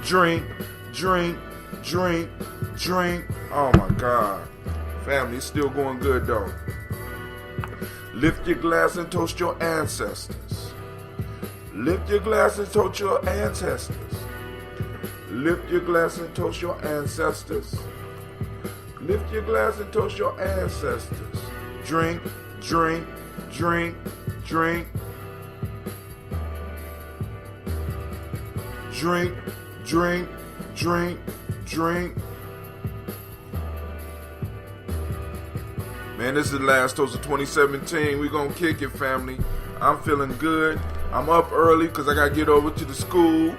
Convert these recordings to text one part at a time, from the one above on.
drink, drink, drink, drink. Oh my God. Family, it's still going good though. Lift your glass and toast your ancestors. Lift your glass and toast your ancestors. Lift your glass and toast your ancestors. Lift your glass and toast your ancestors. Drink, drink, drink, drink. Drink, drink, drink, drink. Man, this is the last toast of 2017. We gonna kick it, family. I'm feeling good. I'm up early because I gotta get over to the school.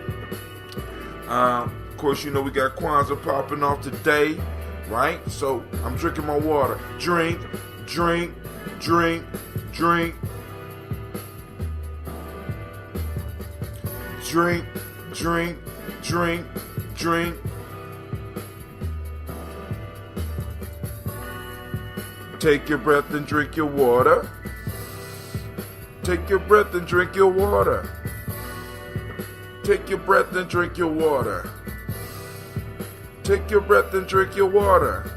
Of course, you know we got Kwanzaa popping off today, right? So I'm drinking my water. Drink, drink, drink, drink. Drink, drink, drink, drink. Take your breath and drink your water. Take your breath and drink your water. Take your breath and drink your water. Take your breath and drink your water.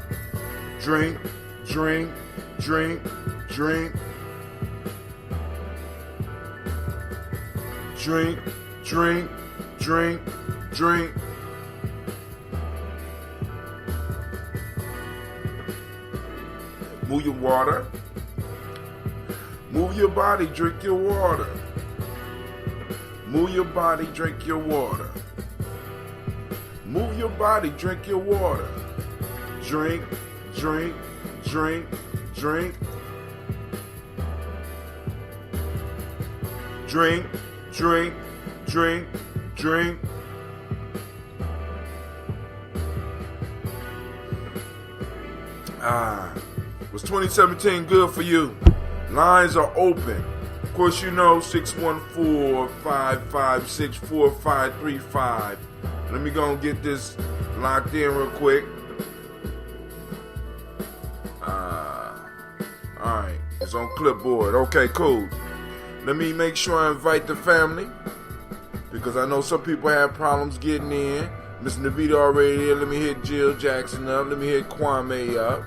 Drink, drink, drink, drink. Drink, drink, drink, drink. Move your water. Move your body, drink your water. Move your body, drink your water. Move your body, drink your water. Drink, drink, drink, drink. Drink, drink, drink, drink. Was 2017 good for you? Lines are open. Of course, you know 614-556-4535. Let me go and get this locked in real quick. Alright, it's on clipboard. Okay, cool. Let me make sure I invite the family, because I know some people have problems getting in. Miss Navita already here. Let me hit Jill Jackson up. Let me hit Kwame up.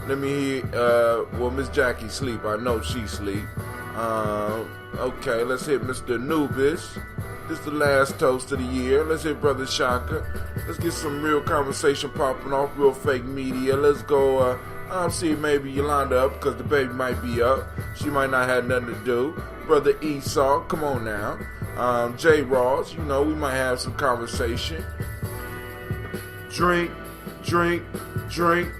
Let me hit, Miss Jackie sleep. I know she sleep. Okay, let's hit Mr. Anubis. This is the last toast of the year. Let's hit Brother Shaka. Let's get some real conversation popping off, real fake media. Let's go, I'll see maybe Yolanda up, because the baby might be up. She might not have nothing to do. Brother Esau, come on now. J. Ross, you know, we might have some conversation. Drink, drink, drink.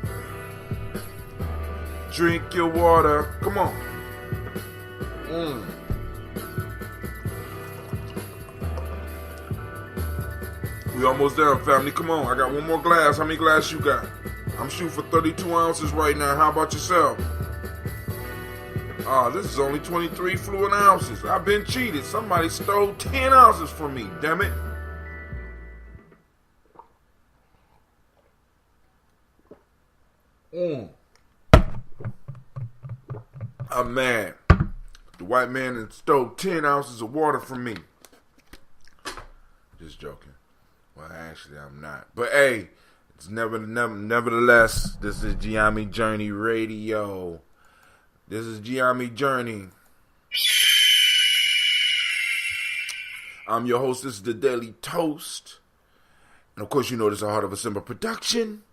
Drink your water. Come on. We almost done, family. Come on. I got one more glass. How many glasses you got? I'm shooting for 32 ounces right now. How about yourself? This is only 23 fluid ounces. I've been cheated. Somebody stole 10 ounces from me. Damn it. I'm mad. The white man that stole 10 ounces of water from me. Just joking. Well, actually, I'm not. But hey, it's nevertheless, this is Gye-Nyame Journey Radio. This is Gye-Nyame Journey. I'm your host. This is the Daily Toast. And of course, you know this is a Heart of a Simba production.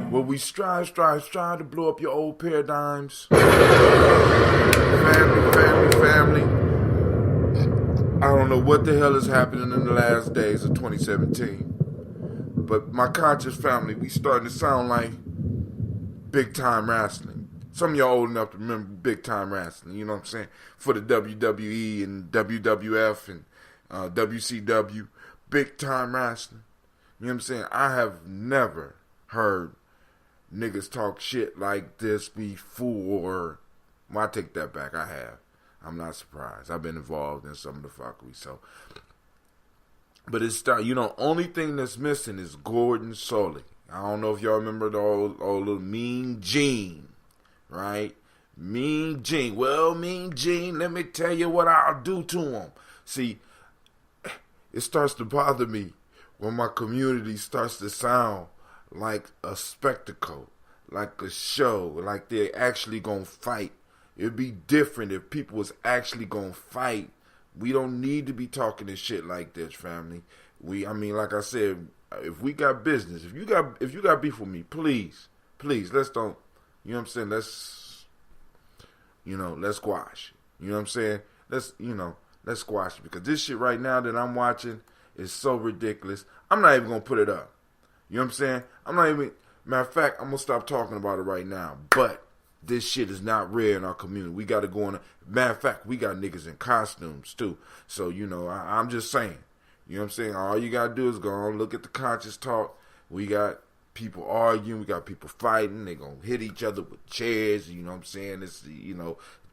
Where we strive to blow up your old paradigms. Family. I don't know what the hell is happening in the last days of 2017. But my conscious family, we starting to sound like big time wrestling. Some of y'all old enough to remember big time wrestling, you know what I'm saying? For the WWE and WWF and WCW, big time wrestling. You know what I'm saying? I have never heard niggas talk shit like this before. Well, I take that back. I have. I'm not surprised. I've been involved in some of the fuckery. So, but it's only thing that's missing is Gordon Solie. I don't know if y'all remember the old little Mean Gene, right? Mean Gene. Well, Mean Gene, let me tell you what I'll do to him. See, it starts to bother me when my community starts to sound like a spectacle, like a show, like they're actually gonna fight. It'd be different if people was actually gonna fight. We don't need to be talking this shit like this, family. I mean, like I said, if we got business, if you got beef with me, please, let's don't, you know what I'm saying? Let's squash. You know what I'm saying? Let's squash it, because this shit right now that I'm watching is so ridiculous. I'm not even gonna put it up. You know what I'm saying? Matter of fact, I'm gonna stop talking about it right now. But this shit is not rare in our community. We got to go on. Matter of fact, we got niggas in costumes too. So, I'm just saying. You know what I'm saying? All you got to do is go on, look at the conscious talk. We got people arguing. We got people fighting. They going to hit each other with chairs. You know what I'm saying?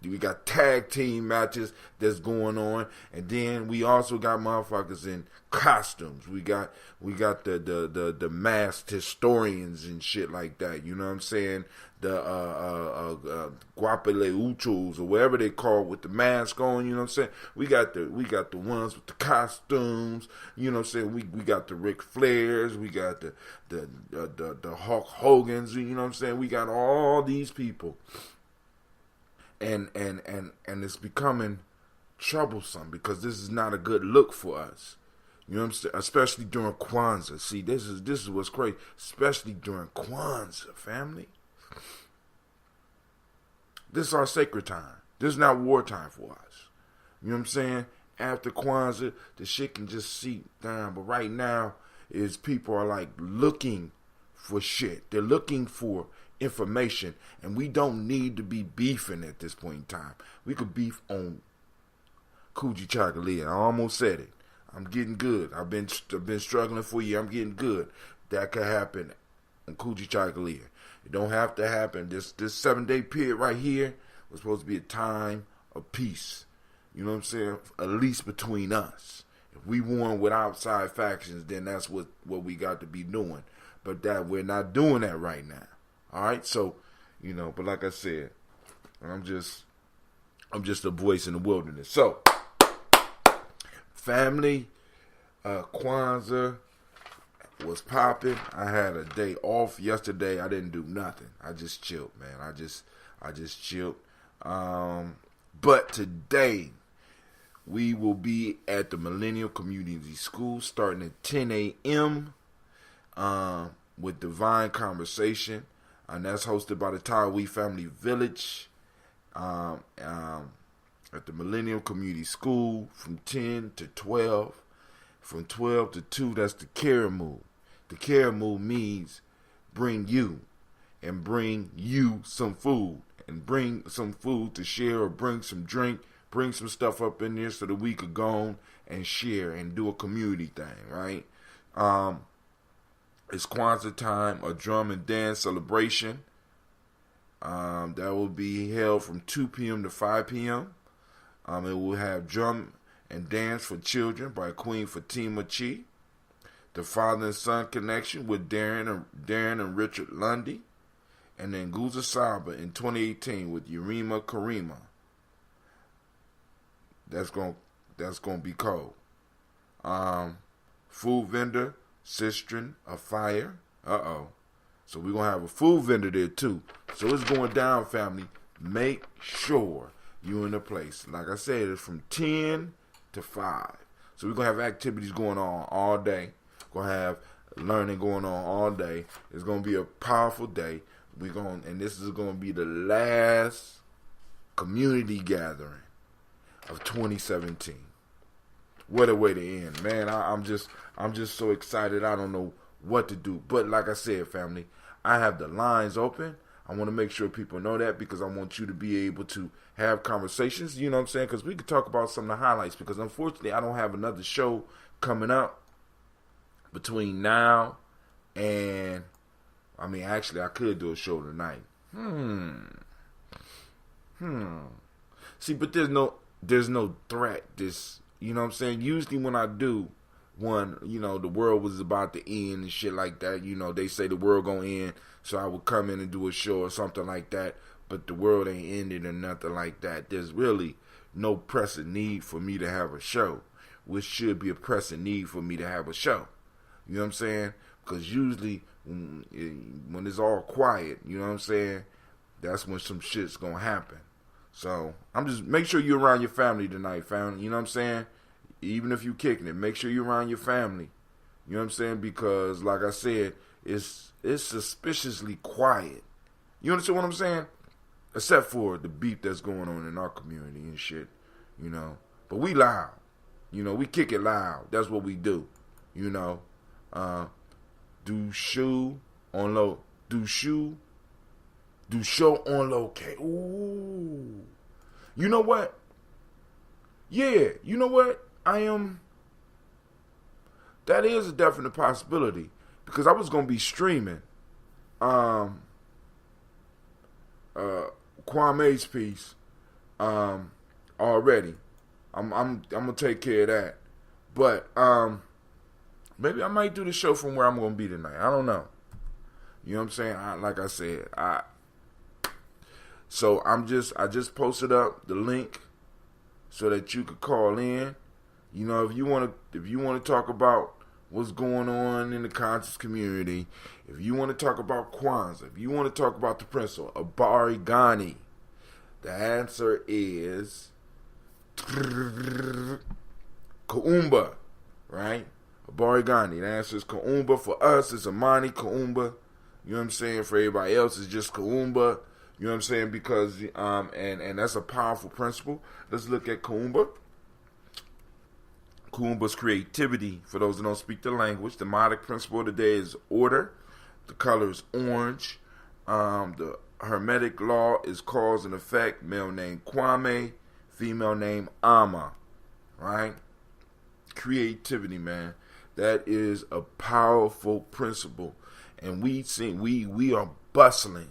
We got tag team matches that's going on. And then we also got motherfuckers in costumes. We got the masked historians and shit like that. You know what I'm saying? The guapeleuchos or whatever they call with the mask on. You know what I'm saying? We got the ones with the costumes. You know what I'm saying? We got the Ric Flairs. We got the Hulk Hogans. You know what I'm saying? We got all these people. And it's becoming troublesome, because this is not a good look for us. You know what I'm saying? Especially during Kwanzaa. See, this is what's crazy. Especially during Kwanzaa, family. This is our sacred time. This is not wartime for us. You know what I'm saying? After Kwanzaa, the shit can just seep down. But right now, people are like looking for shit. They're looking for information, and we don't need to be beefing at this point in time. We could beef on Coochie Chocolate. I almost said it. I'm getting good. I've been struggling for a year. I'm getting good. That could happen on Coochie Chocolate. It don't have to happen. This 7-day period right here was supposed to be a time of peace. You know what I'm saying? At least between us. If we won with outside factions, then that's what we got to be doing. But that we're not doing that right now. All right, so but like I said, I'm just a voice in the wilderness. So, family, Kwanzaa was popping. I had a day off yesterday. I didn't do nothing. I just chilled, man. I just chilled. But today we will be at the Millennial Community School starting at 10 a.m. With Divine Conversation. And that's hosted by the Tawi Family Village at the Millennium Community School from 10 to 12. From 12 to 2, that's the Karamu. The Karamu means bring you some food. And bring some food to share, or bring some drink. Bring some stuff up in there so that we could go on and share and do a community thing, right? It's Kwanzaa time, a drum and dance celebration. That will be held from 2 p.m. to 5 p.m. It will have drum and dance for children by Queen Fatima Chi. The father and son connection with Darren and Richard Lundy. And then Guza Saba in 2018 with Yurima Karima. That's gonna be cold. Food vendor, Sistren of Fire. So we're going to have a food vendor there too. So it's going down, family. Make sure you're in the place. Like I said, it's from 10 to 5. So we're going to have activities going on all day. Going to have learning going on all day. It's going to be a powerful day. And this is going to be the last community gathering of 2017. What a way to end, man. I'm just so excited. I don't know what to do. But like I said, family, I have the lines open. I want to make sure people know that, because I want you to be able to have conversations, you know what I'm saying? Because we could talk about some of the highlights, because unfortunately I don't have another show coming up between now and, actually I could do a show tonight. See, but there's no threat. You know what I'm saying? Usually when I do one, the world was about to end and shit like that. They say the world gonna end, so I would come in and do a show or something like that. But the world ain't ended or nothing like that. There's really no pressing need for me to have a show. which should be a pressing need for me to have a show. You know what I'm saying? Because usually when it's all quiet, you know what I'm saying, that's when some shit's gonna happen. So I'm just, make sure you're around your family tonight, family. You know what I'm saying? Even if you kicking it, make sure you're around your family. You know what I'm saying? Because like I said, it's suspiciously quiet. You understand what I'm saying? Except for the beef that's going on in our community and shit, you know. But we loud. You know, we kick it loud. That's what we do. You know. Do show on location. Ooh. You know what? Yeah, you know what? That is a definite possibility. Because I was gonna be streaming Kwame's piece already. I'm gonna take care of that. But maybe I might do the show from where I'm gonna be tonight. I don't know. You know what I'm saying? Like I said, so I just posted up the link so that you could call in. You know, if you want to talk about what's going on in the conscious community, if you want to talk about Kwanzaa, if you want to talk about the principle of Barigani, the answer is KUUMBA, right? Barigani. The answer is KUUMBA. For us, it's Imani KUUMBA. You know what I'm saying? For everybody else, it's just KUUMBA. You know what I'm saying? Because and that's a powerful principle. Let's look at KUUMBA. KUUMBA's creativity. For those that don't speak the language, the modic principle of the day is order. The color is orange. The hermetic law is cause and effect. Male name Kwame, female name Ama. Right? Creativity, man. That is a powerful principle. And we are bustling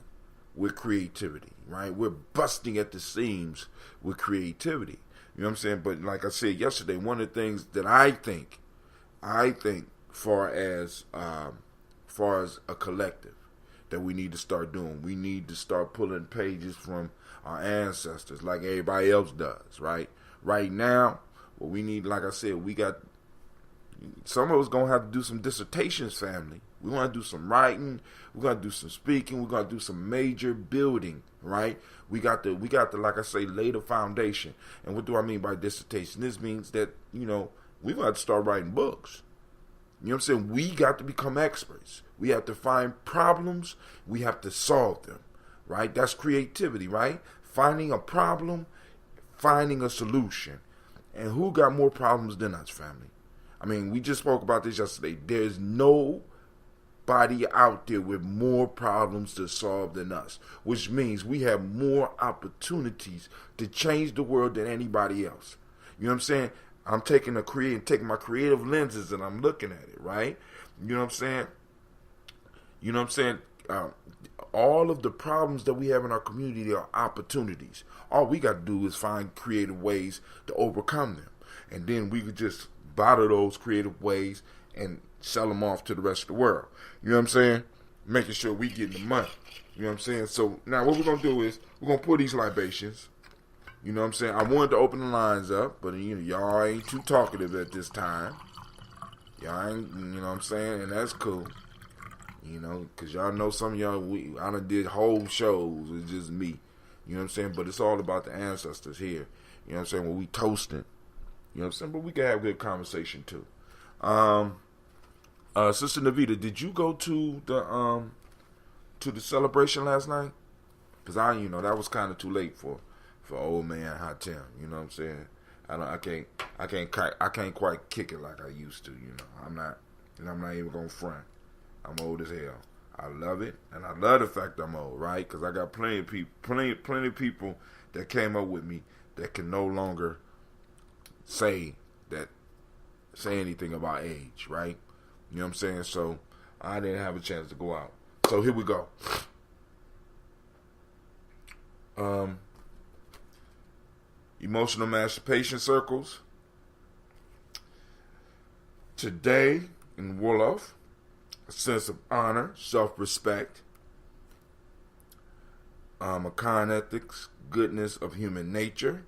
with creativity, right? We're busting at the seams with creativity. You know what I'm saying? But like I said yesterday, one of the things that I think far as a collective that we need to start doing, we need to start pulling pages from our ancestors like everybody else does, right? Right now, what we need, like I said, we got, some of us gonna have to do some dissertations, family. We're gonna do some writing, we're gonna do some speaking, we're gonna do some major building, right? We got to, like I say, lay the foundation. And what do I mean by dissertation? This means that, you know, we're gonna have to start writing books. You know what I'm saying? We got to become experts. We have to find problems, we have to solve them, right? That's creativity, right? Finding a problem, finding a solution. And who got more problems than us, family? I mean, we just spoke about this yesterday. There's nobody out there with more problems to solve than us, which means we have more opportunities to change the world than anybody else. You know what I'm saying? I'm taking my creative lenses and I'm looking at it, right? You know what I'm saying? You know what I'm saying? All of the problems that we have in our community are opportunities. All we got to do is find creative ways to overcome them. And then we could just bottle those creative ways and sell them off to the rest of the world. You know what I'm saying? Making sure we get the money. You know what I'm saying? So now what we're going to do is we're going to pour these libations. You know what I'm saying? I wanted to open the lines up, but you know, y'all ain't too talkative at this time. Y'all ain't, you know what I'm saying? And that's cool. You know, because y'all know some of y'all, I done did whole shows with just me. You know what I'm saying? But it's all about the ancestors here. You know what I'm saying? When we toasting. You know what I'm saying? But we can have good conversation too. Sister Navita, did you go to the celebration last night? Because that was kind of too late for old man Hatem. You know what I'm saying? I can't quite kick it like I used to. You know, I'm not even gonna front. I'm old as hell. I love it, and I love the fact I'm old, right? Because I got plenty of people that came up with me that can no longer say anything about age, right? You know what I'm saying? So I didn't have a chance to go out. So here we go. Emotional emancipation circles. Today in Wolof, a sense of honor, self-respect, Akan ethics, goodness of human nature,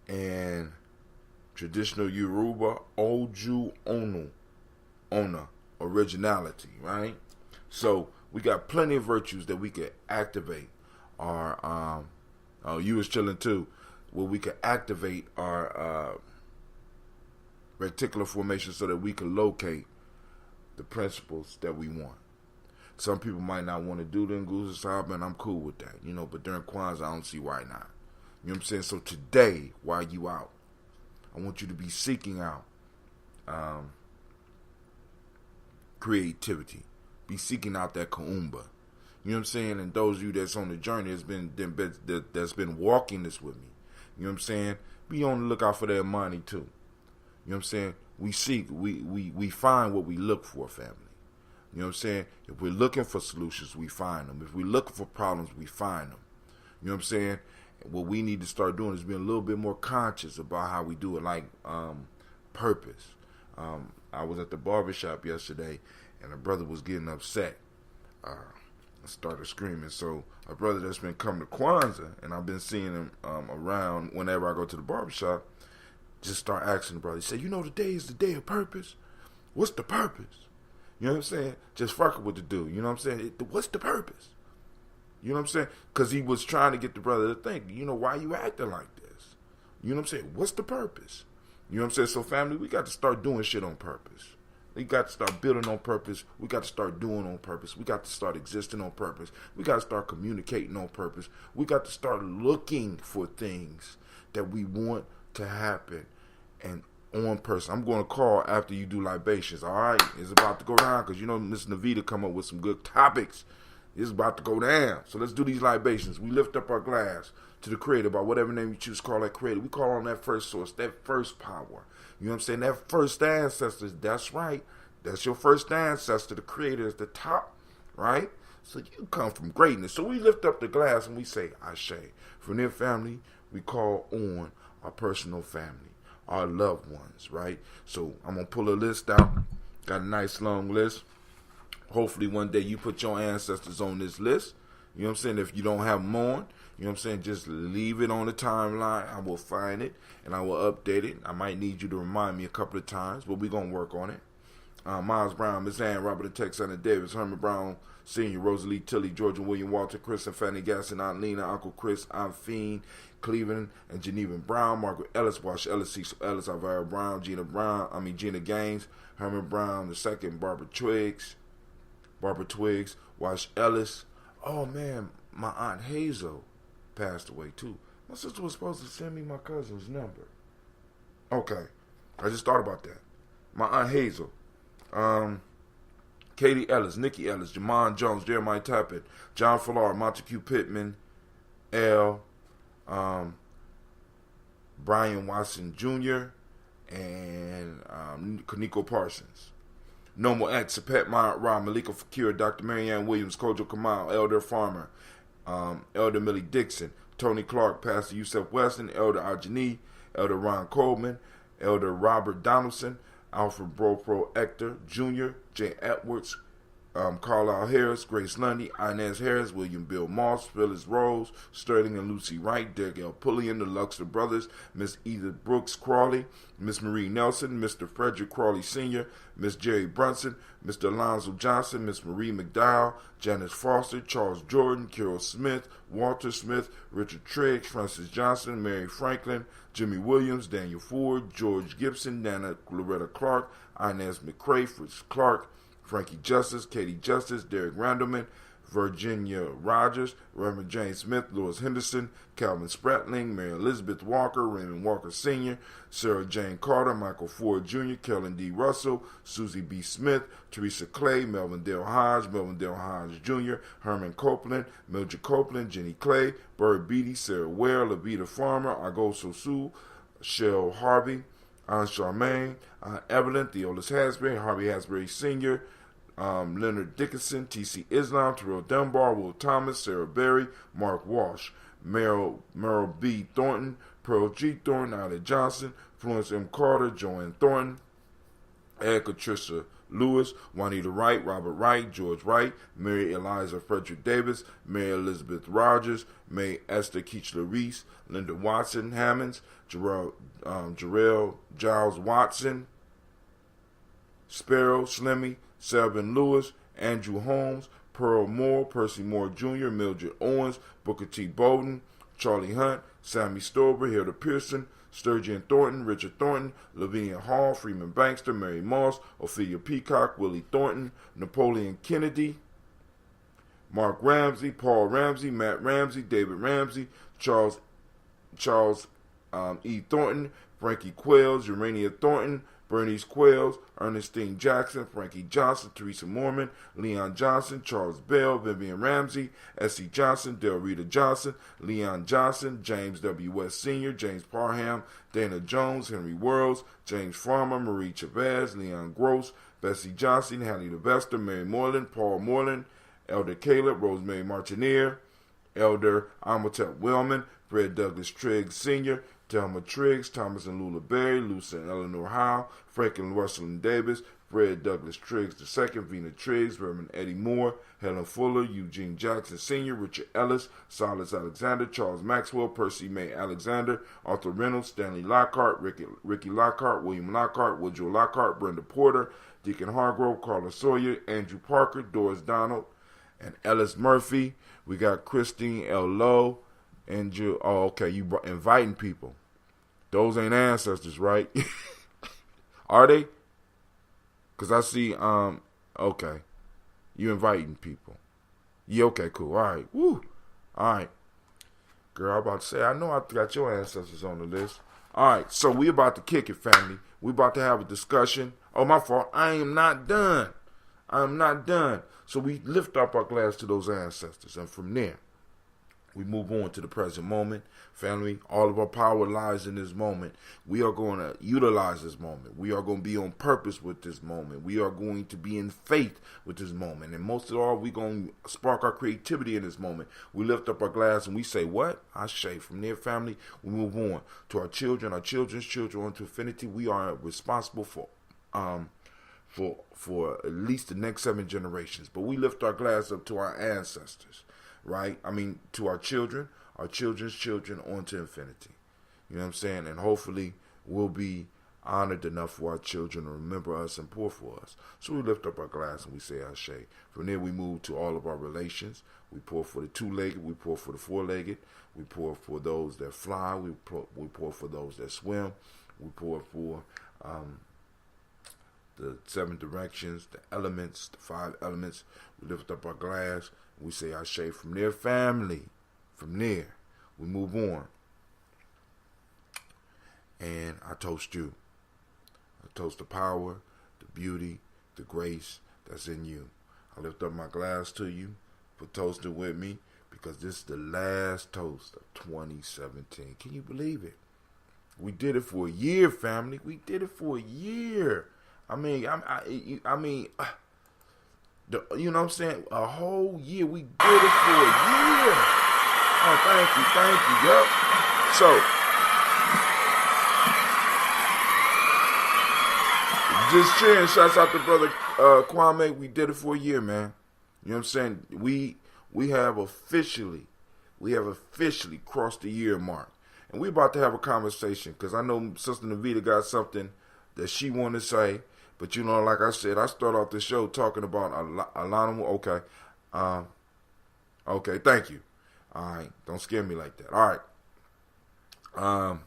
and traditional Yoruba, Oju Ona, originality, right? So we got plenty of virtues that we could activate our, you was chilling too, where we could activate our reticular formation so that we can locate the principles that we want. Some people might not want to do the Nguzo Sahaba, and I'm cool with that, but during Kwanzaa, I don't see why not. You know what I'm saying? So today, while you out, I want you to be seeking out creativity. Be seeking out that KUUMBA. You know what I'm saying? And those of you that's on the journey that's been walking this with me. You know what I'm saying? Be on the lookout for that Imani too. You know what I'm saying? We find what we look for, family. You know what I'm saying? If we're looking for solutions, we find them. If we're looking for problems, we find them. You know what I'm saying? What we need to start doing is being a little bit more conscious about how we do it, like purpose. I was at the barbershop yesterday, and a brother was getting upset. I started screaming. So a brother that's been coming to Kwanzaa, and I've been seeing him around whenever I go to the barbershop, just start asking the brother. He said, today is the day of purpose. What's the purpose? You know what I'm saying? Just fucking with the dude. You know what I'm saying? What's the purpose? You know what I'm saying? Because he was trying to get the brother to think, why you acting like this? You know what I'm saying? What's the purpose? You know what I'm saying? So family, we got to start doing shit on purpose. We got to start building on purpose. We got to start doing on purpose. We got to start existing on purpose. We got to start communicating on purpose. We got to start looking for things that we want to happen and on person. I'm going to call after you do libations. All right, it's about to go down because Miss Navita come up with some good topics. It's about to go down. So let's do these libations. We lift up our glass to the Creator by whatever name you choose to call that Creator. We call on that first source, that first power. You know what I'm saying? That first ancestors. That's right. That's your first ancestor. The Creator is the top, right? So you come from greatness. So we lift up the glass and we say, Ashe. From their family, we call on our personal family, our loved ones, right? So I'm going to pull a list out. Got a nice long list. Hopefully one day you put your ancestors on this list. You know what I'm saying? If you don't have them on, you know what I'm saying? Just leave it on the timeline. I will find it and I will update it. I might need you to remind me a couple of times, but we're going to work on it. Miles Brown, Miss Ann, Robert and Texana Davis, Herman Brown Sr., Rosalie Tilly, Georgia William Walter, Chris and Fanny Gasson, Aunt Lena, Uncle Chris, Aunt Fiend, Cleveland and Geneva Brown, Margaret Ellis, Wash Ellis, Cecil Ellis, Alvara Brown, Gina Gaines, Herman Brown II, Barbara Twiggs, Wash Ellis. Oh man, my Aunt Hazel passed away too. My sister was supposed to send me my cousin's number. Okay, I just thought about that. My Aunt Hazel, Katie Ellis, Nikki Ellis, Jamon Jones, Jeremiah Tappet, John Fallar, Montague Pittman, L. Brian Watson Jr. and Kaniko Parsons. Normal X, Sapet Ra, Malika Fakir, Dr. Marianne Williams, Kojo Kamal, Elder Farmer, Elder Millie Dixon, Tony Clark, Pastor Yusef Weston, Elder Ajani, Elder Ron Coleman, Elder Robert Donaldson, Alfred Bropro Ector Jr., Jay Edwards, Carlisle Harris, Grace Lundy, Inez Harris, William Bill Moss, Phyllis Rose, Sterling and Lucy Wright, Derek L. Pulliam, the Luxor Brothers, Miss Edith Brooks Crawley, Miss Marie Nelson, Mr. Frederick Crawley Sr., Miss Jerry Brunson, Mr. Alonzo Johnson, Miss Marie McDowell, Janice Foster, Charles Jordan, Carol Smith, Walter Smith, Richard Triggs, Francis Johnson, Mary Franklin, Jimmy Williams, Daniel Ford, George Gibson, Nana Loretta Clark, Inez McCrae, Fritz Clark, Frankie Justice, Katie Justice, Derek Randleman, Virginia Rogers, Reverend James Smith, Louis Henderson, Calvin Spratling, Mary Elizabeth Walker, Raymond Walker Sr., Sarah Jane Carter, Michael Ford Jr., Kellen D. Russell, Susie B. Smith, Teresa Clay, Melvin Dale Hodge, Jr., Herman Copeland, Mildred Copeland, Jenny Clay, Bird Beatty, Sarah Ware, Levita Farmer, Agoso Sue, Shell Harvey, Aunt Charmaine, Aunt Evelyn, Theolis Hasbury, Harvey Hasbury Sr., Leonard Dickinson, T.C. Islam, Terrell Dunbar, Will Thomas, Sarah Berry, Mark Walsh, Merrill B. Thornton, Pearl G. Thornton, Ida Johnson, Florence M. Carter, Joanne Thornton, Erica Tricia Lewis, Juanita Wright, Robert Wright, George Wright, Mary Eliza Frederick Davis, Mary Elizabeth Rogers, May Esther Keechler Reese, Linda Watson Hammonds, Jarrell Giles Watson, Sparrow Slimmy, Selvin Lewis, Andrew Holmes, Pearl Moore, Percy Moore Jr., Mildred Owens, Booker T. Bowden, Charlie Hunt, Sammy Stover, Hilda Pearson, Sturgeon Thornton, Richard Thornton, Lavinia Hall, Freeman Bankster, Mary Moss, Ophelia Peacock, Willie Thornton, Napoleon Kennedy, Mark Ramsey, Paul Ramsey, Matt Ramsey, David Ramsey, Charles E. Thornton, Frankie Quails, Urania Thornton, Bernice Quails, Ernestine Jackson, Frankie Johnson, Teresa Mormon, Leon Johnson, Charles Bell, Vivian Ramsey, S.E. Johnson, Del Rita Johnson, Leon Johnson, James W. West Sr., James Parham, Dana Jones, Henry Worlds, James Farmer, Marie Chavez, Leon Gross, Bessie Johnson, Hattie Levester, Mary Moreland, Paul Moreland, Elder Caleb, Rosemary Martineer, Elder Amatep Wellman, Fred Douglas Triggs Sr., Thelma Triggs, Thomas and Lula Berry, Lucy and Eleanor Howe, Frank and Russell and Davis, Fred Douglas Triggs II, Vina Triggs, Reverend Eddie Moore, Helen Fuller, Eugene Jackson Sr., Richard Ellis, Silas Alexander, Charles Maxwell, Percy May Alexander, Arthur Reynolds, Stanley Lockhart, Ricky Lockhart, William Lockhart, Woodrow Lockhart, Brenda Porter, Deacon Hargrove, Carla Sawyer, Andrew Parker, Doris Donald, and Ellis Murphy. We got Christine L. Lowe, and oh, okay, you inviting people. Those ain't ancestors, right? Are they? Because I see, okay. You inviting people. Yeah, okay, cool. All right. Woo. All right. Girl, I'm about to say, I know I got your ancestors on the list. All right, so we about to kick it, family. We about to have a discussion. Oh, my fault. I am not done. I am not done. So we lift up our glass to those ancestors. And from there, we move on to the present moment. Family, all of our power lies in this moment. We are going to utilize this moment. We are going to be on purpose with this moment. We are going to be in faith with this moment. And most of all, we're going to spark our creativity in this moment. We lift up our glass and we say, what? Ashe. From there, family, we move on to our children, our children's children, on to infinity. We are responsible for at least the next 7 generations. But we lift our glass up to our ancestors. Right? I mean, to our children, our children's children, on to infinity. You know what I'm saying? And hopefully we'll be honored enough for our children to remember us and pour for us. So we lift up our glass and we say Ashe. From there we move to all of our relations. We pour for the 2-legged, we pour for the 4-legged, we pour for those that fly, we pour for those that swim, we pour for the 7 directions, the elements, the 5 elements. We lift up our glass. We say Ashe. From there, family. From there, we move on. And I toast you. I toast the power, the beauty, the grace that's in you. I lift up my glass to you for toasting with me, because this is the last toast of 2017. Can you believe it? We did it for a year, family. We did it for a year. I mean, you know what I'm saying? A whole year. We did it for a year. Oh, thank you. Yep. So, just cheering. Shouts out to brother Kwame. We did it for a year, man. You know what I'm saying? We have officially crossed the year mark. And we about to have a conversation, because I know Sister Navita got something that she want to say. But, you know, like I said, I start off the show talking about Alana. Okay. Okay, thank you. All right. Don't scare me like that. All right.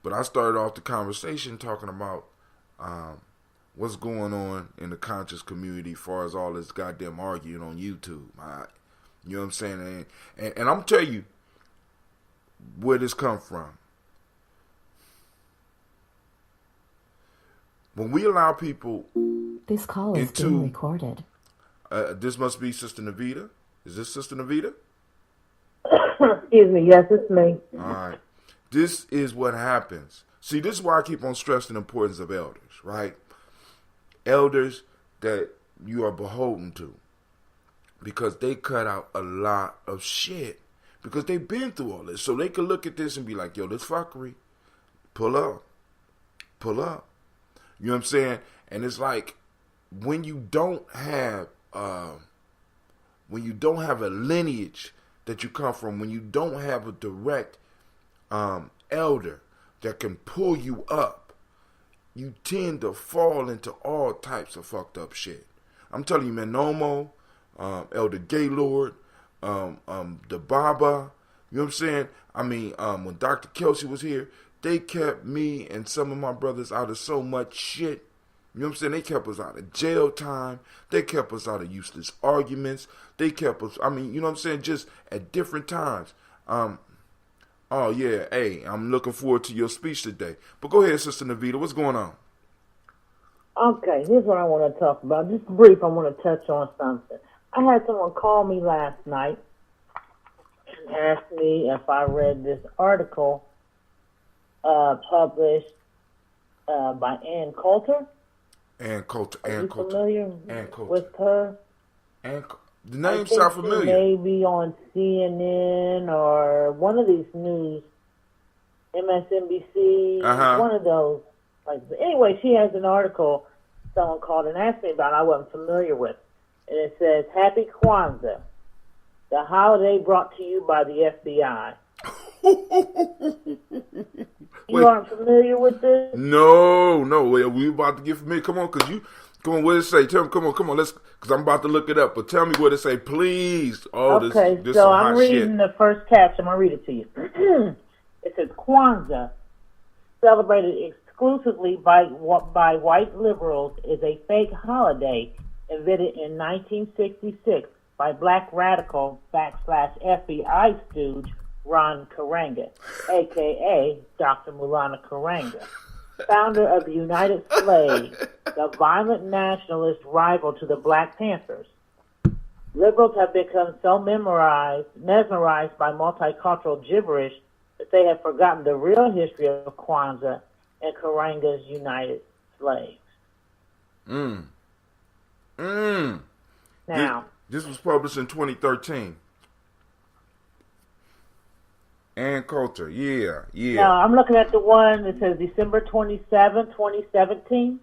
But I started off the conversation talking about what's going on in the conscious community as far as all this goddamn arguing on YouTube. You know what I'm saying? And I'm going to tell you where this come from. When we allow people, this call is being recorded. This must be Sister Navita. Is this Sister Navita? Excuse me. Yes, it's me. All right. This is what happens. See, this is why I keep on stressing the importance of elders, right? Elders that you are beholden to, because they cut out a lot of shit, because they've been through all this. So they can look at this and be like, yo, this fuckery. Pull up. You know what I'm saying? And it's like when you don't have a lineage that you come from, when you don't have a direct elder that can pull you up, you tend to fall into all types of fucked up shit. I'm telling you, man, Nomo, Elder Gaylord, the Baba, you know what I'm saying? I mean, when Dr. Kelsey was here, they kept me and some of my brothers out of so much shit. You know what I'm saying? They kept us out of jail time. They kept us out of useless arguments. They kept us, I mean, you know what I'm saying? Just at different times. Oh, yeah. Hey, I'm looking forward to your speech today. But go ahead, Sister Navita. What's going on? Okay, here's what I want to talk about. Just brief, I want to touch on something. I had someone call me last night and ask me if I read this article published by Ann Coulter. Ann Coulter. Are you familiar with her? The name sounds familiar. Maybe on CNN or one of these news, MSNBC, one of those. Like, anyway, she has an article someone called and asked me about I wasn't familiar with. And it says, Happy Kwanzaa, the holiday brought to you by the FBI. You aren't familiar with this? No. We about to get familiar. Come on, what did it say? Tell me, come on, because I'm about to look it up. But tell me what it say, please. Oh, okay, this so some I'm hot reading shit. the first caption. I'm going to read it to you. It says, Kwanzaa, celebrated exclusively by white liberals, is a fake holiday invented in 1966 by black radical / FBI stooge Ron Karanga, a.k.a. Dr. Mulana Karanga, founder of the United Slaves, the violent nationalist rival to the Black Panthers. Liberals have become so mesmerized by multicultural gibberish that they have forgotten the real history of Kwanzaa and Karanga's United Slaves. Now, this was published in 2013. Ann Coulter, yeah. Now, I'm looking at the one that says December 27, 2017.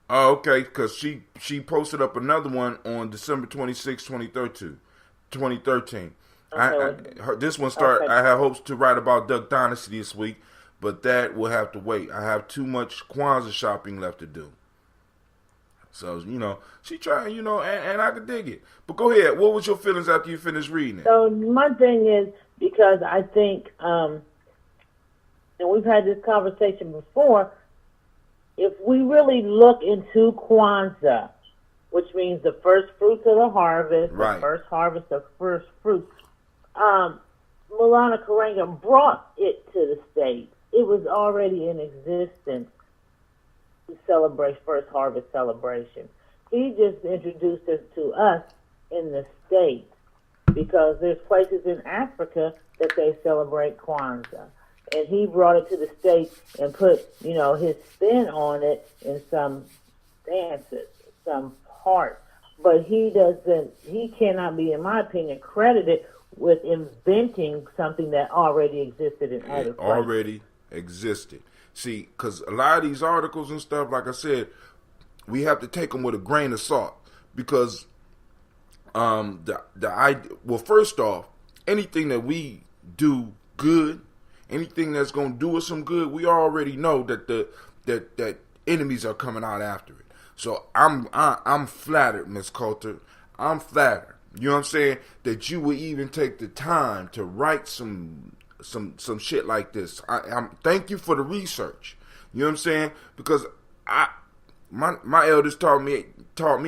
Oh, okay, because she posted up another one on December 26, 2013. Okay. This one I had hopes to write about Duck Dynasty this week, but that will have to wait. I have too much Kwanzaa shopping left to do. So, she trying, and I could dig it. But go ahead. What was your feelings after you finished reading it? So my thing is, because I think, and we've had this conversation before, if we really look into Kwanzaa, which means the first fruits of the harvest, right. The first harvest of first fruits, Mulana Karanga brought it to the States. It was already in existence to celebrate first harvest celebration. He just introduced it to us in the States because there's places in Africa that they celebrate Kwanzaa. And he brought it to the States and put, his spin on it in some dances, some parts. But he cannot be, in my opinion, credited with inventing something that already existed in other places. Already existed. See, because a lot of these articles and stuff, like I said, we have to take them with a grain of salt. Because first off, anything that we do good, anything that's gonna do us some good, we already know that that enemies are coming out after it. So I'm flattered, Miss Coulter. I'm flattered. You know what I'm saying? That you would even take the time to write some shit like this. I'm thank you for the research. You know what I'm saying? Because my elders taught me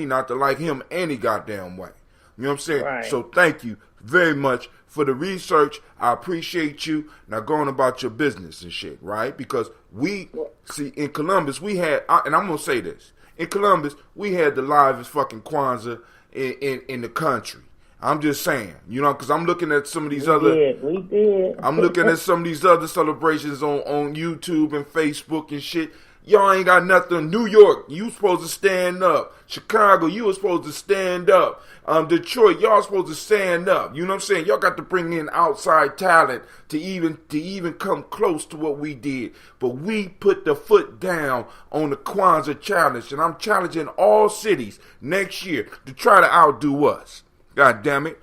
not to like him any goddamn way. You know what I'm saying? Right. So thank you very much for the research. I appreciate you. Now going about your business and shit, right? Because in Columbus, we had, and I'm going to say this, in Columbus, we had the livest fucking Kwanzaa in the country. I'm just saying, because I'm looking at some of these We did. I'm looking at some of these other celebrations on YouTube and Facebook and shit. Y'all ain't got nothing. New York, you supposed to stand up. Chicago, you were supposed to stand up. Detroit, y'all supposed to stand up. You know what I'm saying? Y'all got to bring in outside talent to even come close to what we did. But we put the foot down on the Kwanzaa challenge, and I'm challenging all cities next year to try to outdo us. God damn it.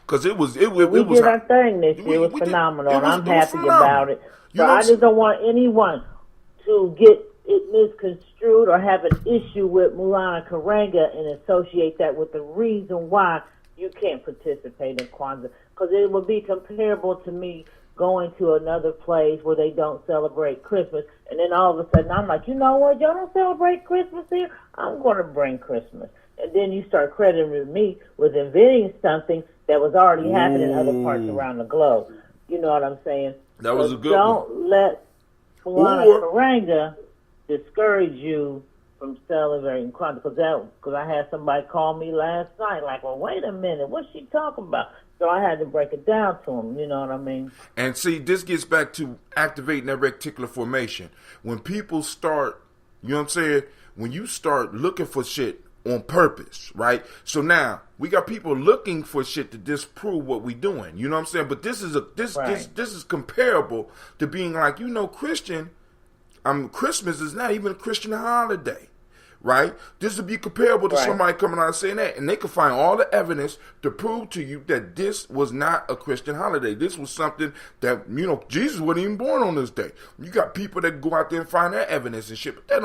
Because it was did our thing this year. It was phenomenal, and I'm happy about it. So I just don't want anyone to get it misconstrued or have an issue with Mulana Karanga and associate that with the reason why you can't participate in Kwanzaa. Because it would be comparable to me going to another place where they don't celebrate Christmas, and then all of a sudden I'm like, you know what, y'all don't celebrate Christmas here? I'm going to bring Christmas. And then you start crediting me with inventing something that was already happening in other parts around the globe. You know what I'm saying? That was a good Don't let Mulana Karanga discourage you from celebrating Kwanzaa. Because I had somebody call me last night like, well, wait a minute, what's she talking about? So I had to break it down to him, you know what I mean? And see, this gets back to activating that reticular formation. When people start, you know what I'm saying? When you start looking for shit on purpose, right? So now we got people looking for shit to disprove what we doing. You know what I'm saying? But this is this is comparable to being like, you know, Christmas is not even a Christian holiday, right? This would be comparable to somebody coming out and saying that, and they can find all the evidence to prove to you that this was not a Christian holiday. This was something that, you know, Jesus wasn't even born on this day. You got people that go out there and find that evidence and shit, but that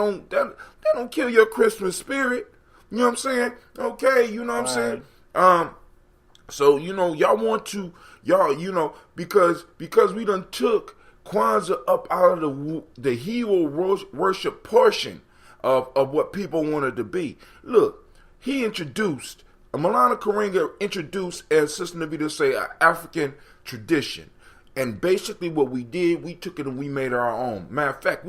don't kill your Christmas spirit. You know what I'm saying? Okay, you know what I'm saying? So, you know, you know, because we done took Kwanzaa up out of the hero worship portion of what people wanted to be. Look, Mulana Karanga introduced, as Sister Navita say, an African tradition. And basically what we did, we took it and we made it our own. Matter of fact,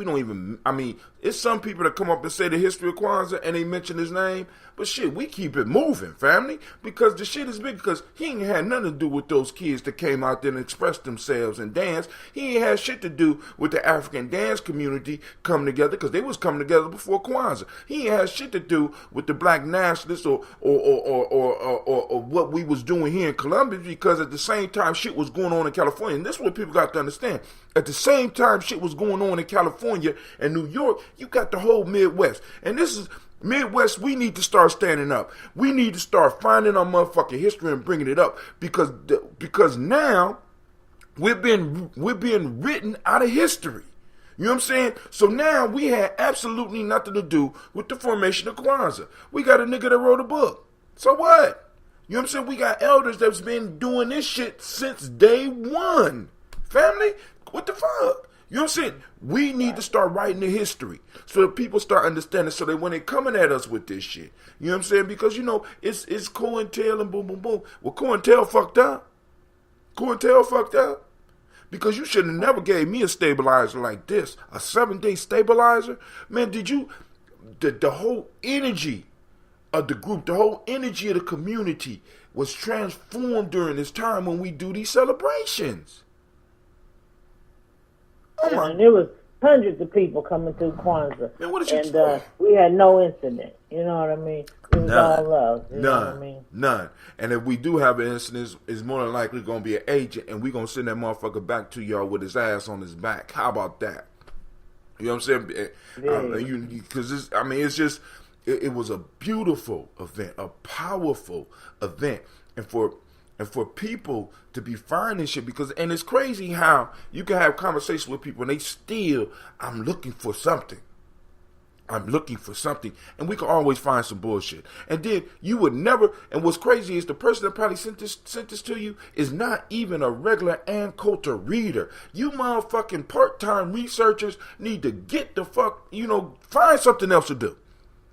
it's some people that come up and say the history of Kwanzaa and they mention his name. But shit, we keep it moving, family. Because the shit is big. Because he ain't had nothing to do with those kids that came out there and expressed themselves and danced. He ain't had shit to do with the African dance community coming together. Because they was coming together before Kwanzaa. He ain't had shit to do with the black nationalists or what we was doing here in Columbia. Because at the same time shit was going on in California. And this is what people got to understand. At the same time shit was going on in California and New York, you got the whole Midwest. And this is Midwest, we need to start standing up. We need to start finding our motherfucking history and bringing it up. Because now we're being written out of history. You know what I'm saying? So now we had absolutely nothing to do with the formation of Kwanzaa. We got a nigga that wrote a book. So what? You know what I'm saying? We got elders that's been doing this shit since day one. Family, what the fuck? You know what I'm saying? We need to start writing the history so that people start understanding, so that when they coming at us with this shit, you know what I'm saying? Because, you know, it's COINTEL and boom, boom, boom. Well, COINTEL fucked up. COINTEL fucked up. Because you should have never gave me a stabilizer like this, a 7-day stabilizer. Man, the whole energy of the group, the whole energy of the community was transformed during this time when we do these celebrations. And there was hundreds of people coming through Kwanzaa. Man, and we had no incident. You know what I mean? It was all love. You know what I mean? None. And if we do have an incident, it's more than likely going to be an agent, and we're going to send that motherfucker back to y'all with his ass on his back. How about that? You know what I'm saying? Because it was a beautiful event, a powerful event. And for people to be finding shit, and it's crazy how you can have conversations with people and they still, I'm looking for something. And we can always find some bullshit. And then you would never, and what's crazy is the person that probably sent this to you is not even a regular Ann Coulter reader. You motherfucking part-time researchers need to get the fuck, find something else to do.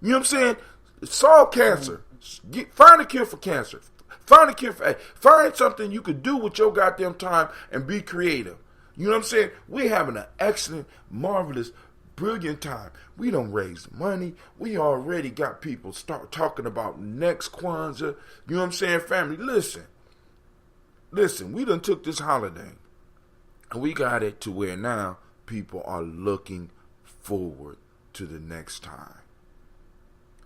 You know what I'm saying? Solve cancer. Find a cure for cancer. Find something you could do with your goddamn time and be creative. You know what I'm saying? We're having an excellent, marvelous, brilliant time. We don't raise money. We already got people start talking about next Kwanzaa. You know what I'm saying, family? Listen, we done took this holiday and we got it to where now people are looking forward to the next time.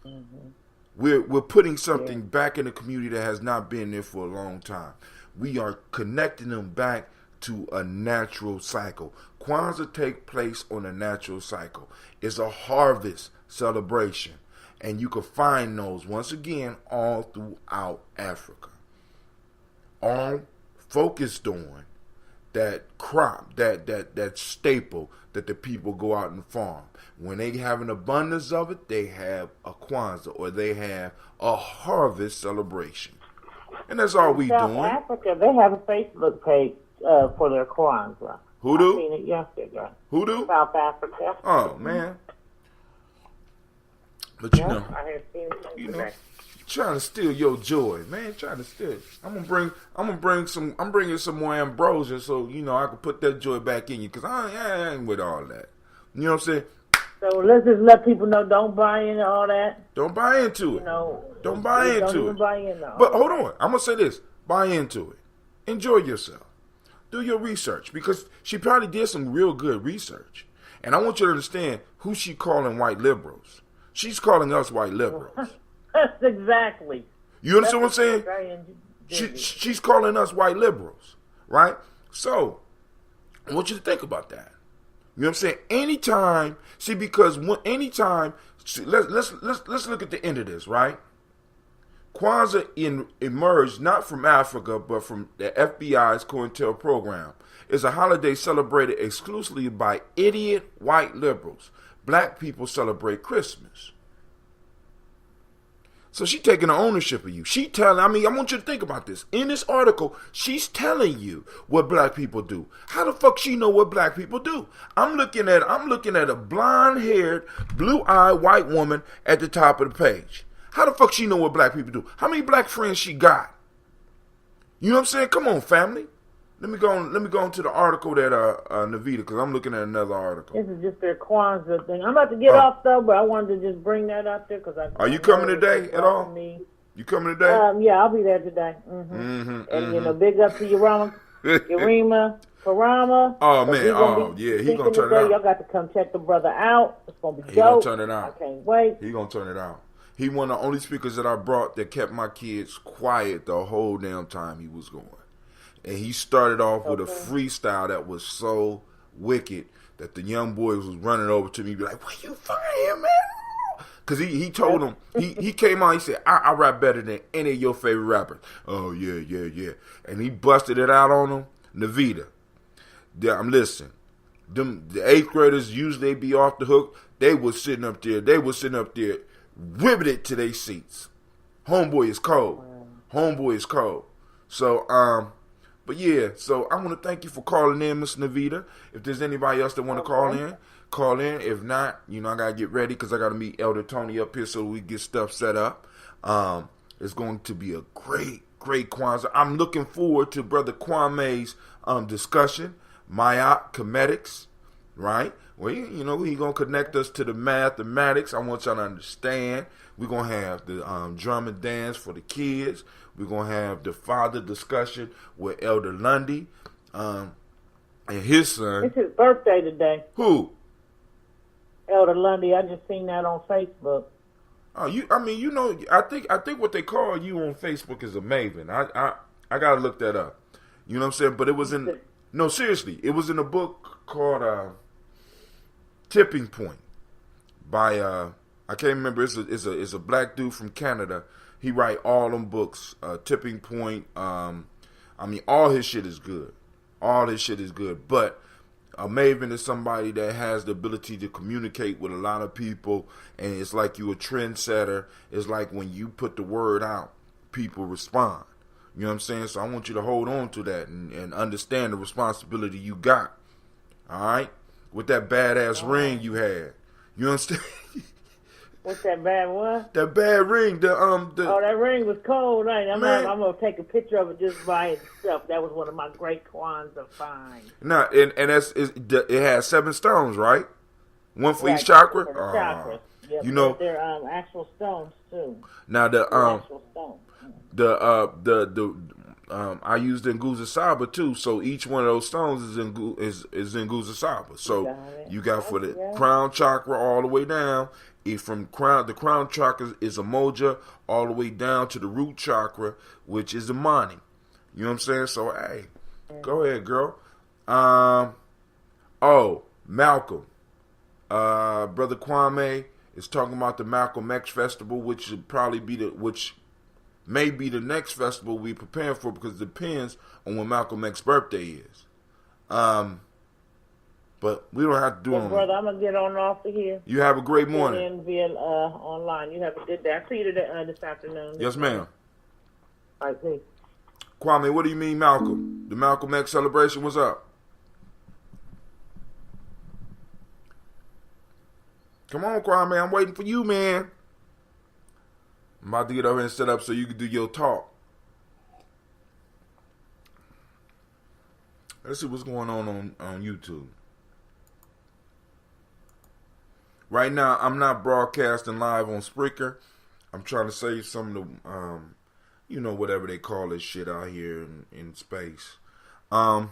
Mm-hmm. We're putting something back in the community that has not been there for a long time. We are connecting them back to a natural cycle. Kwanzaa takes place on a natural cycle. It's a harvest celebration. And you can find those, once again, all throughout Africa. All focused on that crop, that staple that the people go out and farm. When they have an abundance of it, they have a Kwanzaa, or they have a harvest celebration. And that's all we South doing. Africa, they have a Facebook page for their Kwanzaa. Who do? I seen it yesterday. Who do? South Africa. Oh, man. But you know, I have seen it yesterday. Trying to steal your joy, man. Trying to steal it. I'm bringing some more ambrosia, so I can put that joy back in you, because I ain't with all that. You know what I'm saying? So let's just let people know, don't buy into all that. Don't buy into it. Don't buy into don't it. even buy into But hold on, I'm gonna say this: buy into it. Enjoy yourself. Do your research, because she probably did some real good research. And I want you to understand who she calling white liberals. She's calling us white liberals. That's exactly. You understand what I'm saying? She's calling us white liberals, right? So I want you to think about that. You know what I'm saying? Anytime, let's look at the end of this, right? Kwanzaa emerged not from Africa, but from the FBI's COINTEL program. It's a holiday celebrated exclusively by idiot white liberals. Black people celebrate Christmas. So she's taking the ownership of you. I want you to think about this. In this article, she's telling you what black people do. How the fuck she know what black people do? I'm looking at a blonde-haired, blue-eyed white woman at the top of the page. How the fuck she know what black people do? How many black friends she got? You know what I'm saying? Come on, family. Let me go on to the article that Navita, because I'm looking at another article. This is just their Kwanzaa thing. I'm about to get off though, but I wanted to just bring that up there because Are you coming today at all? You coming today? Yeah, I'll be there today. And big up to Yarima, Karama. Oh man, he gonna turn it out. Y'all got to come check the brother out. It's gonna be dope. He gonna turn it out. I can't wait. He gonna turn it out. He one of the only speakers that I brought that kept my kids quiet the whole damn time he was going. And he started off with a freestyle that was so wicked that the young boys was running over to me, be like, "Where you find him, man?" Because he told them, he came out, he said, I rap better than any of your favorite rappers. Oh, yeah. And he busted it out on them. Navita, I'm listening. The 8th graders, usually they be off the hook. They was sitting up there, riveted to their seats. Homeboy is cold. So, but yeah, so I want to thank you for calling in, Miss Navita. If there's anybody else that want to call in. If not, I got to get ready because I got to meet Elder Tony up here so we get stuff set up. It's going to be a great Kwanzaa. I'm looking forward to Brother Kwame's discussion, mathematics, right? Well, he going to connect us to the mathematics. I want y'all to understand. We're going to have the drum and dance for the kids. We're going to have the father discussion with Elder Lundy and his son. It's his birthday today. Who? Elder Lundy. I just seen that on Facebook. Oh, I think what they call you on Facebook is a maven. I got to look that up. You know what I'm saying? But it was seriously, it was in a book called Tipping Point by, I can't remember, it's a black dude from Canada. He write all them books, Tipping Point. All his shit is good. But a maven is somebody that has the ability to communicate with a lot of people, and it's like you a trendsetter. It's like when you put the word out, people respond. You know what I'm saying? So I want you to hold on to that and understand the responsibility you got. All right? With that badass ring you had. You understand? What's that bad one? That bad ring. That ring was cold, right? I'm Man. gonna take a picture of it just by itself. That was one of my great Kwanzaa finds. Nah, and it has 7 stones, right? One for each chakra. Chakras. Yep, You know, they're actual stones too. now They're actual stones. I used Nguza Saba too. So each one of those stones is in Nguza Saba. So you got for the crown chakra all the way down. From the crown chakra is a moja all the way down to the root chakra, which is Imani. You know what I'm saying? So hey, go ahead, girl. Malcolm, brother Kwame is talking about the Malcolm X Festival, which should probably be may be the next festival we preparing for, because it depends on when Malcolm X's birthday is. But we don't have to do it. Brother, I'm gonna get on off of here. You have a great morning. And via online. You have a good day. I'll see you today, this afternoon. Yes, ma'am. All right, peace. Kwame, what do you mean, Malcolm? The Malcolm X celebration, what's up? Come on, Kwame, I'm waiting for you, man. I'm about to get over and set up so you can do your talk. Let's see what's going on YouTube. Right now, I'm not broadcasting live on Spreaker. I'm trying to save some of the, whatever they call this shit out here in space. I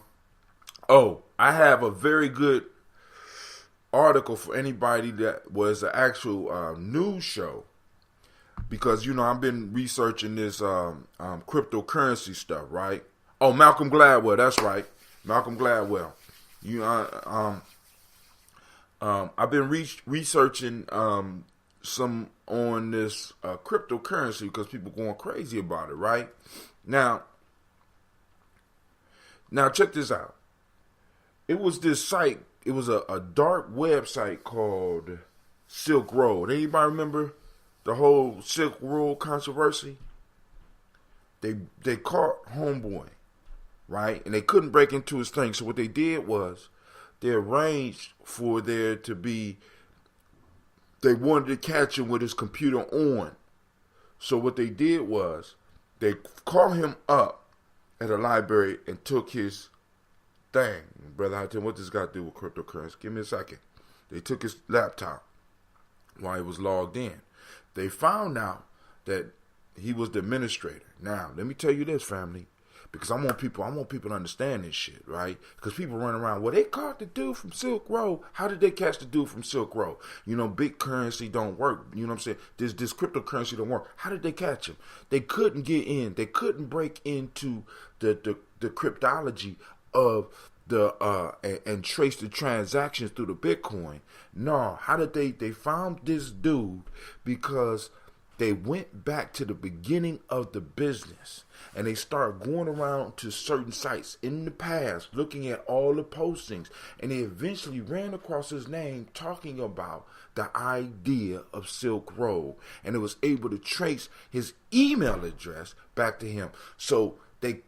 have a very good article for anybody that was an actual news show, because I've been researching this cryptocurrency stuff, right? Oh, Malcolm Gladwell, that's right, Malcolm Gladwell. I've been researching some on this cryptocurrency, because people going crazy about it, right? Now check this out. It was this site. It was a dark website called Silk Road. Anybody remember the whole Silk Road controversy? They caught homeboy, right? And they couldn't break into his thing. So what they did was they arranged for there to be, they wanted to catch him with his computer on. So what they did was they called him up at a library and took his thing. Brother, I tell you what this got to do with cryptocurrency. Give me a second. They took his laptop while he was logged in. They found out that he was the administrator. Now, let me tell you this, family, because I want people to understand this shit, right? Because people run around, well, they caught the dude from Silk Road. How did they catch the dude from Silk Road? Big currency don't work. You know what I'm saying? This cryptocurrency don't work. How did they catch him? They couldn't get in. They couldn't break into the cryptology of and trace the transactions through the Bitcoin. No, how did they found this dude? Because they went back to the beginning of the business and they started going around to certain sites in the past, looking at all the postings, and they eventually ran across his name talking about the idea of Silk Road, and it was able to trace his email address back to him. So they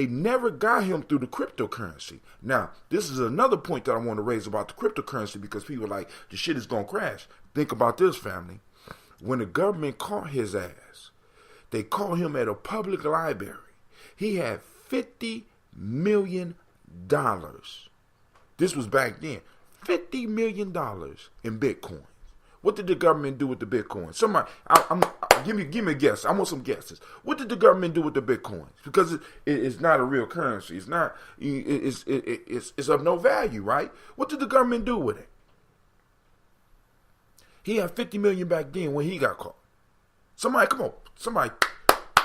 never got him through the cryptocurrency. Now, this is another point that I want to raise about the cryptocurrency, because people are like, the shit is going to crash. Think about this, family. When the government caught his ass, they caught him at a public library. He had $50 million. This was back then. $50 million in Bitcoin. What did the government do with the Bitcoin? Somebody, give me a guess. I want some guesses. What did the government do with the Bitcoins? Because it's not a real currency. It's not. It's of no value, right? What did the government do with it? He had 50 million back then when he got caught. Somebody, come on. Somebody,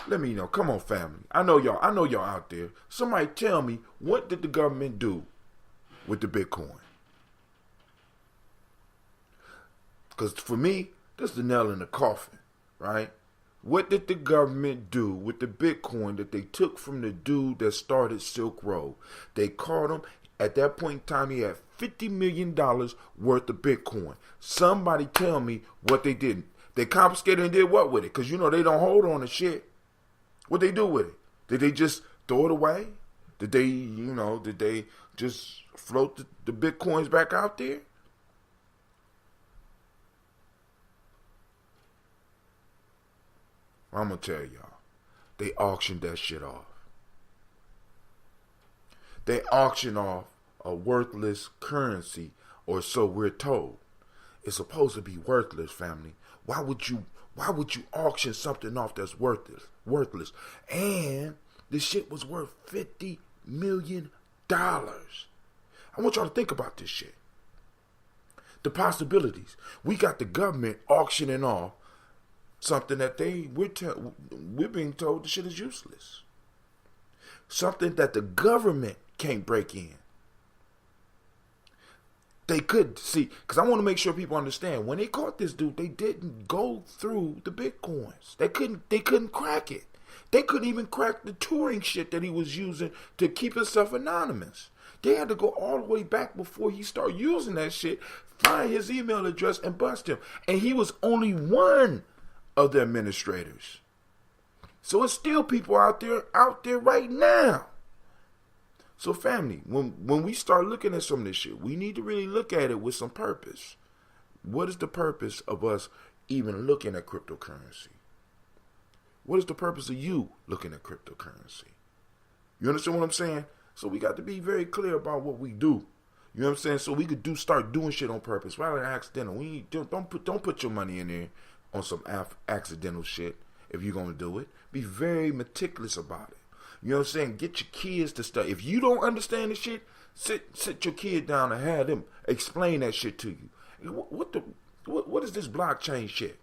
let me know. Come on, family. I know y'all out there. Somebody tell me, what did the government do with the Bitcoin? Because for me, this is the nail in the coffin, right? What did the government do with the Bitcoin that they took from the dude that started Silk Road? They caught him. At that point in time, he had $50 million worth of Bitcoin. Somebody tell me what they did. They confiscated and did what with it? Because, they don't hold on to shit. What they do with it? Did they just throw it away? Did they just float the Bitcoins back out there? I'm going to tell y'all. They auctioned that shit off. They auction off a worthless currency, or so we're told. It's supposed to be worthless, family. Why would you auction something off that's worthless? And This shit was worth $50 million. I want y'all to think about this shit. The possibilities. We got the government auctioning off something that we're being told the shit is useless. Something that the government can't break in. They could see, because I want to make sure people understand, when they caught this dude, they didn't go through the Bitcoins. They couldn't crack it. They couldn't even crack the Turing shit that he was using to keep himself anonymous. They had to go all the way back before he started using that shit, find his email address and bust him. And he was only one of the administrators. So it's still people out there right now. So family, when we start looking at some of this shit, we need to really look at it with some purpose. What is the purpose of us even looking at cryptocurrency? What is the purpose of you looking at cryptocurrency? You understand what I'm saying? So we got to be very clear about what we do. You know what I'm saying? So we could start doing shit on purpose rather than accidental. Don't put your money in there on some accidental shit if you're gonna do it. Be very meticulous about it. You know what I'm saying? Get your kids to study. If you don't understand the shit, sit your kid down and have them explain that shit to you. What is this blockchain shit?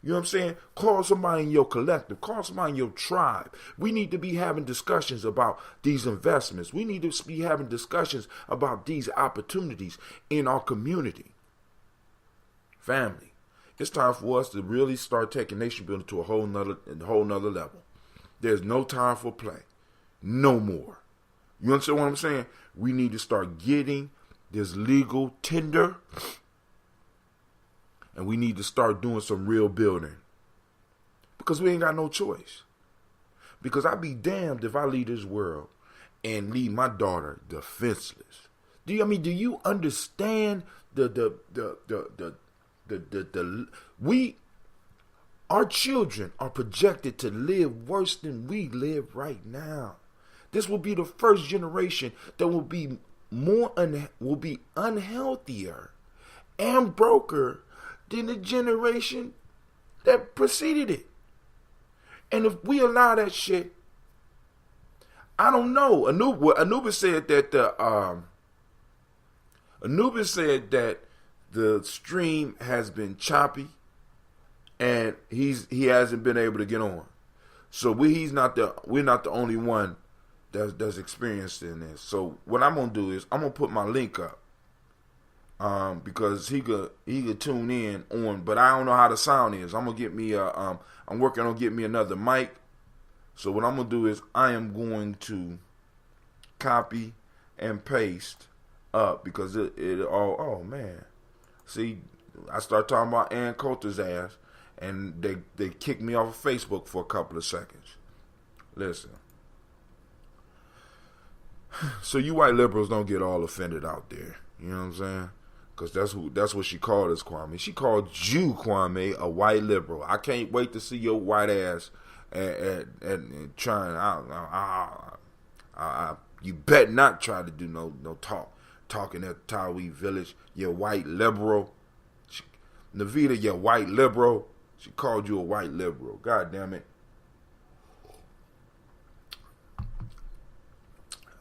You know what I'm saying? Call somebody in your collective. Call somebody in your tribe. We need to be having discussions about these investments. We need to be having discussions about these opportunities in our community. Family, it's time for us to really start taking nation building to a whole nother level. There's no time for play. No more. You understand what I'm saying? We need to start getting this legal tender. And we need to start doing some real building. Because we ain't got no choice. Because I'd be damned if I leave this world and leave my daughter defenseless. Do you understand our children are projected to live worse than we live right now. This will be the first generation that will be unhealthier and broker than the generation that preceded it. And if we allow that shit, I don't know. Anubis said that the stream has been choppy and he hasn't been able to get on. So we're not the only one that's experiencing this. So what I'm gonna do is I'm gonna put my link up. Because he could tune in on, but I don't know how the sound is. I'm working on getting me another mic. So what I'm gonna do is I am going to copy and paste up because oh man. See, I start talking about Ann Coulter's ass and they kicked me off of Facebook for a couple of seconds. Listen. So you white liberals don't get all offended out there. You know what I'm saying? Because that's what she called us, Kwame. She called you, Kwame, a white liberal. I can't wait to see your white ass and trying. You bet not try to do no talking at Tawi Village. You white liberal. Navita, you white liberal. She called you a white liberal. God damn it.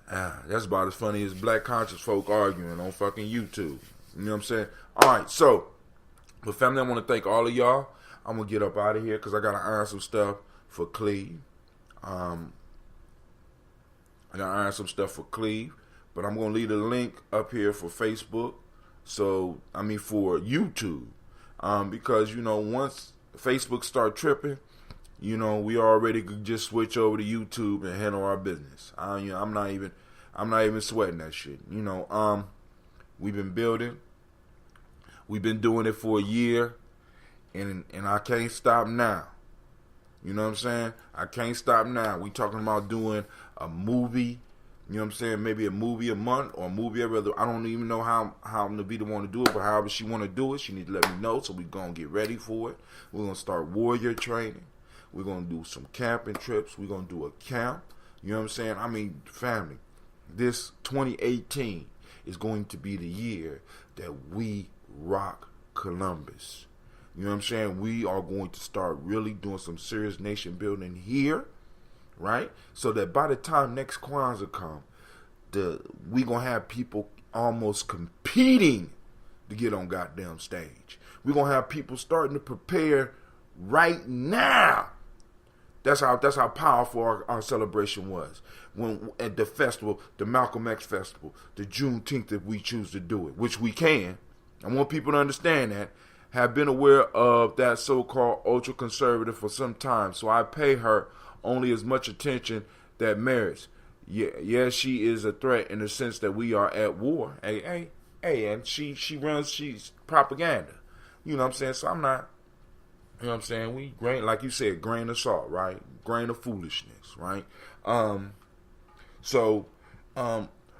That's about as funny as black conscious folk arguing on fucking YouTube. You know what I'm saying? All right, so, but family, I want to thank all of y'all. I'm going to get up out of here because I got to iron some stuff for Cleve. I got to iron some stuff for Cleve. But I'm going to leave a link up here for Facebook. For YouTube. Because, once Facebook start tripping, we already could just switch over to YouTube and handle our business. I'm not even sweating that shit. We've been building. We've been doing it for a year, and I can't stop now. You know what I'm saying? I can't stop now. We talking about doing a movie. You know what I'm saying? Maybe a movie a month or a movie every other. I don't even know how Navita want to do it, but however she want to do it, she need to let me know. So we gonna get ready for it. We're gonna start warrior training. We're gonna do some camping trips. We're gonna do a camp. You know what I'm saying? Family, this 2018 is going to be the year that we rock Columbus. You know what I'm saying? We are going to start really doing some serious nation building here. right? So that by the time next Kwanzaa come, we gonna have people almost competing to get on goddamn stage. We gonna have people starting to prepare right now. That's how powerful our celebration was. When at the festival, the Malcolm X festival, the Juneteenth, if we choose to do it, which we can. I want people to understand that. Have been aware of that so-called ultra-conservative for some time, so I pay her only as much attention that merits. Yeah, she is a threat in the sense that we are at war. Hey, and she's propaganda. You know what I'm saying? So I'm not. You know what I'm saying? We grain, like you said, grain of salt, right? Grain of foolishness, right? So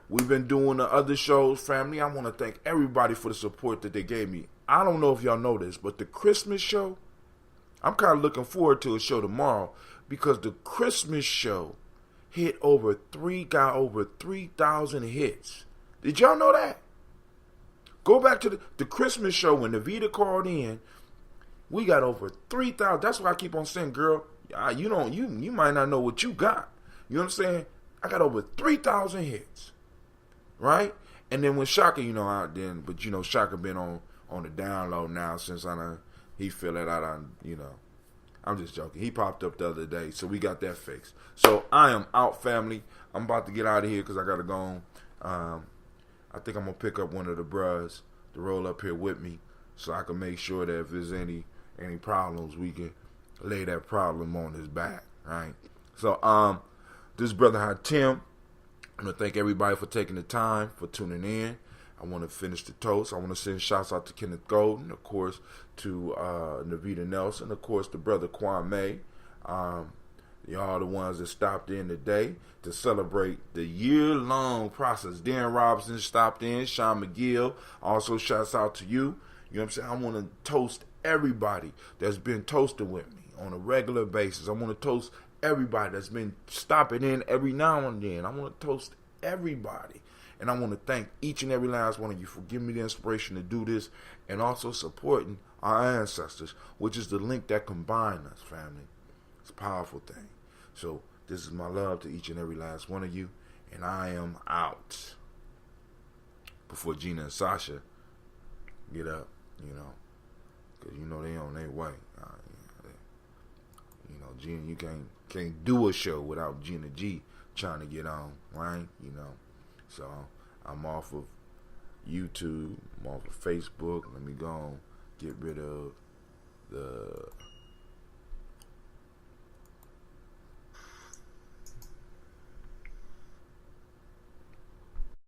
we've been doing the other shows, family. I want to thank everybody for the support that they gave me. I don't know if y'all know this, but the Christmas show, I'm kind of looking forward to a show tomorrow because the Christmas show got over 3,000 hits. Did y'all know that? Go back to the Christmas show when Navita called in. We got over 3,000. That's why I keep on saying, girl, you might not know what you got. You know what I'm saying? I got over 3,000 hits, right? And then when Shaka, but Shaka been on the down low now since he feel that I'm just joking. He popped up the other day, so we got that fixed. So I am out, family. I'm about to get out of here because I got to go on. I think I'm going to pick up one of the bros to roll up here with me so I can make sure that if there's any problems, we can lay that problem on his back, right? So this brother Hatim, I want to thank everybody for taking the time, for tuning in. I want to finish the toast. I want to send shouts out to Kenneth Golden, of course, to Navita Nelson, of course, the brother KUUMBA. Y'all the ones that stopped in today to celebrate the year-long process. Darren Robinson stopped in, Sean McGill. Also, shouts out to you. You know what I'm saying? I want to toast everybody that's been toasting with me on a regular basis. I want to toast everybody that's been stopping in every now and then. I want to toast everybody. And I want to thank each and every last one of you for giving me the inspiration to do this and also supporting our ancestors, which is the link that combines us, family. It's a powerful thing. So this is my love to each and every last one of you. And I am out. Before Gina and Sasha get up, because they on their way. Gina, you can't do a show without Gina G trying to get on, right? So I'm off of YouTube, I'm off of Facebook. Let me go on, get rid of the